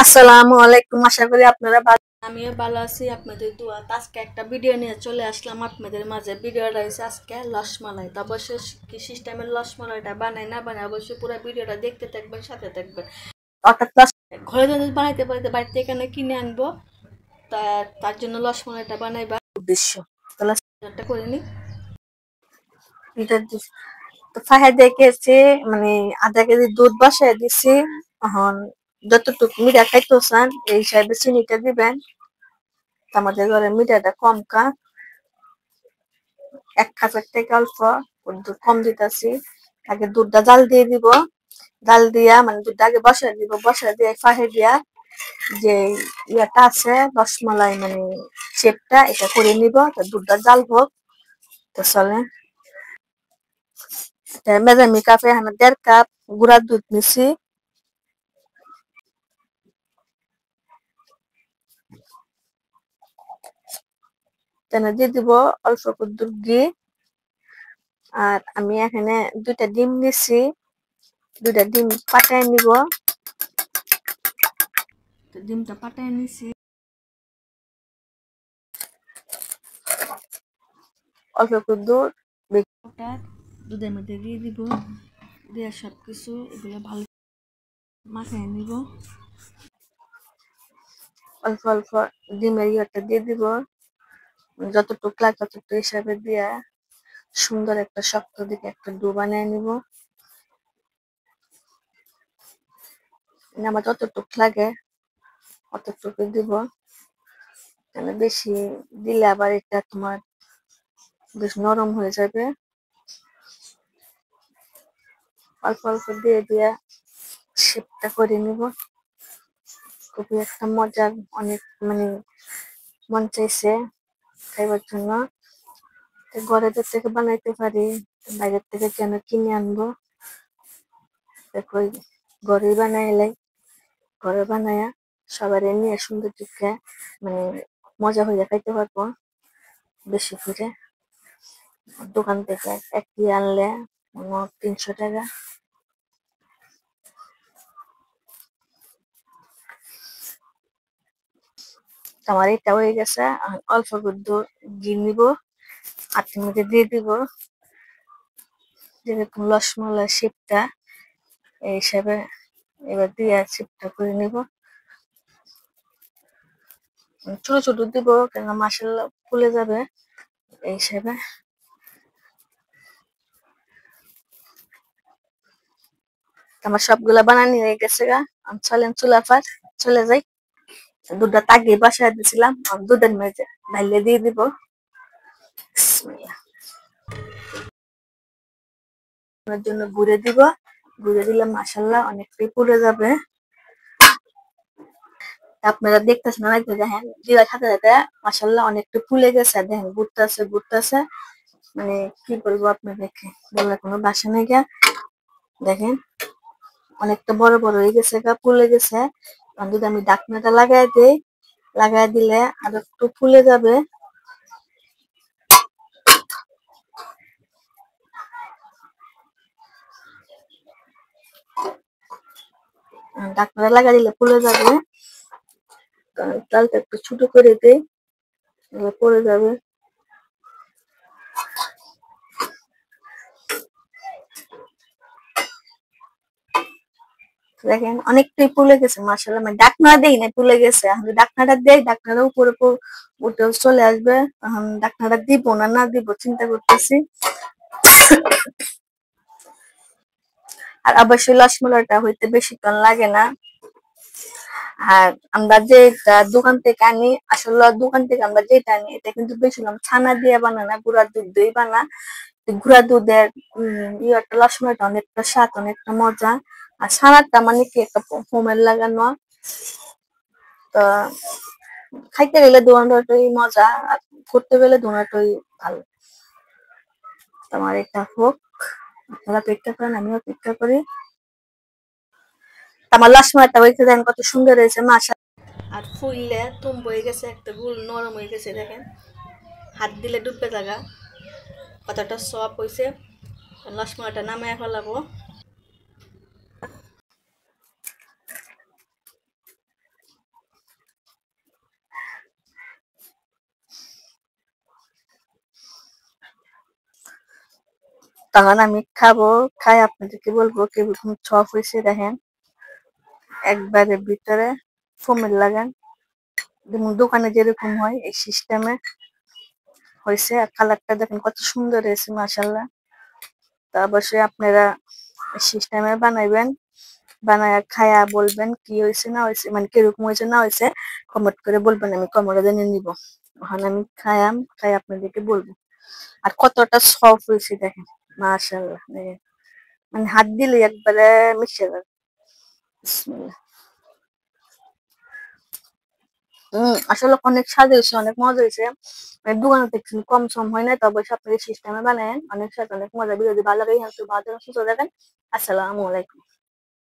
আসসালামু আলাইকুম। আশা করি আপনারা ভালো। আমিও ভালো আছি, আপনাদের দোয়া। আজকে একটা ভিডিও নিয়ে চলে আসলাম আপনাদের মাঝে। ভিডিওটা হচ্ছে আজকে রসমালাই। তো অবশ্যই কি সিস্টেমের রসমালাইটা বানাই না বানাই অবশ্যই পুরো ভিডিওটা দেখতে থাকবেন, সাথে থাকবেন। অর্থাৎ ঘরে যদি বানাইতে পারি বাড়িতে এখানে কিনে আনবো, তা তার জন্য রসমালাইটা বানাইবা উদ্দেশ্য। তাহলে একটা করে নিই। তো ফাহে দেখেছি, মানে আধা কেজি দুধ বসায় দিছি। এখন যতটুকু মিঠা খাইতে চান এই হিসাবে চিনিটা দিবেন। আমাদের ঘরে মিঠাটা কম কা, 1 কাপের থেকে অল্প দুধ কম দিতেছি। আগে দুধটা জাল দিয়ে দিব, জাল দিয়া মানে দুধটা আগে বসায় দিব, বসায় দিয়ে ফাহে দিয়া যে ইয়াটা আছে রসমালাই মানে শেপটা, এটা করে নিব। তো দুধটা জাল হোক। তো চলে মেজামি কাপে 1.5 কাপ গুঁড়া দুধ নিছি। দিয়ে দিব অল্প করে ঘি। আর আমি এখানে 2টা ডিম নিছি, 2টা ডিম পাটায় নিব। তো ডিমটা পাটায় নিছি, অল্প করে দুধ দুধের মধ্যে দিয়ে দিব, দিয়ে সবকিছু এগুলো ভালো মাখায় নিব। অল্প অল্প ডিমের ইয়েটা দিয়ে দিব, যতটুকু লাগে ততটুকু হিসাবে দিয়া সুন্দর একটা শক্ত দিকে একটা ডো বানিয়ে নিব। আমার যতটুকু লাগে অতটুকু দিব, বেশি দিলে আবার এটা তোমার বেশ নরম হয়ে যাবে। অল্প অল্প দিয়ে দিয়ে শেপটা করে নিব। খুবই একটা মজার, অনেক মানে মন চাইছে খাইবার জন্য। ঘরের থেকে বানাইতে পারি, বাইরের থেকে কেন কিনে আনবো। দেখো ঘরে বানাইলে, ঘরে বানায়া সবার নিয়ে সুন্দর দিকে মানে মজা হয়ে খাইতে পারবো। বেশি করে দোকান থেকে একটি আনলে 300 টাকা। আমার এটা হয়ে গেছে। অল্প করে ঘি নিব, হাতের মধ্যে দিয়ে দিব, যেরকম রসমালাই শেপটা এই হিসাবে এবার দিয়ে শেপটা করে নিব। ছোট ছোট দিব কেন মাসাল্লা ফুলে যাবে এই হিসাবে। আমার সবগুলা বানানি হয়ে গেছে গা। চলেন চুলা পার চলে যাই। দুধটা তাগিয়ে বাসায় দিছিলাম, দুধের মেঝে ঢাইলে দিয়ে দিব। জন্য ঘুরে দিব, ঘুরে দিলে মাসাল্লাহ অনেকটাই পুড়ে যাবে। আপনারা দেখতেছেন না, দেখেন দিদার সাথে সাথে মাসাল্লাহ অনেকটা ফুলে গেছে। দেখেন ঘুরতেছে ঘুরতেছে, মানে কি বলবো আপনাদেরকে, বলার কোনো ভাষা নেই গা। দেখেন অনেকটা বড় বড় হয়ে গেছে গা, ফুলে গেছে। যদি আমি ঢাকনাটা লাগাই দিই, লাগাই দিলে আর একটু ফুলে যাবে। ঢাকনাটা লাগাই দিলে ফুলে যাবে। তালটা একটু ছোট করে দিই, পড়ে যাবে। দেখেন অনেকটাই ফুলে গেছে মাশাআল্লাহ। মানে ঢাকনা দেই না, ফুলে গেছে। আমি ঢাকনাটা দেই, ঢাকনাটা উপরে উঠে চলে আসবে। এখন ঢাকনাটা দিব না না দিব চিন্তা করতেছি। আর অবশ্যই রসমালাইটা হইতে বেশিক্ষণ লাগে না। আর আমরা যে দোকান থেকে আনি, আসলে দোকান থেকে আমরা যেটা আনি এটা কিন্তু বেশি ছানা দিয়ে বানানা, গুঁড়া দুধ দিয়ে বানা। গুঁড়া দুধের ইয়েটা রসমালাইটা অনেকটা স্বাদ, অনেকটা মজা। আর ছানাটা মানে কি একটা হোমের লাগানো। তো খাইতে গেলে দোকানটাই মজা, আর করতে গেলে দোকানটাই ভালো। তোমার এটা হোক, আপনারা অপেক্ষা করেন, আমিও অপেক্ষা করি। আমার রসমালাইটা হয়েছে দেখেন কত সুন্দর হয়েছে মাশা। আর ফুললে তুম বয়ে গেছে, একটা গুল নরম হয়ে গেছে। দেখেন হাত দিলে ডুববে জায়গা, কতটা সফট হয়েছে। রসমালাইটা নামায় ফেলাবো। তখন আমি খাবো, খাই আপনাদেরকে বলবো কিরকম চপ হয়েছে। দেখেন একবারে ভিতরে ফোমের লাগান, যেমন দোকানে যেরকম হয় এই সিস্টেমে হয়েছে। আর কালারটা দেখেন কত সুন্দর হয়েছে মাশাল্লাহ। তো অবশ্যই আপনারা সিস্টেমে বানাইবেন, বানায় খায়া বলবেন কি হয়েছে না হয়েছে, মানে কিরকম হয়েছে না হয়েছে কমেন্ট করে বলবেন, আমি কমেন্টে জেনে নিব। ওখানে আমি খাই আপনাদেরকে বলবো। আর কতটা সফট হয়েছে দেখেন মাশাল্লাহ, দেখেন মানে হাত দিলে একবারে মিশে যাবে। বিসমিল্লাহ। আসলে অনেক স্বাদ হয়েছে, অনেক মজা হয়েছে। মানে দোকানে দেখছেন কম সম হয় না, তবে আপনাদের সিস্টেমে বানায়েন, অনেক স্বাদ অনেক মজা। ভিডিওটি ভালো লাগে ভালো থাকেন, সুস্থ থাকেন। আসসালামু আলাইকুম।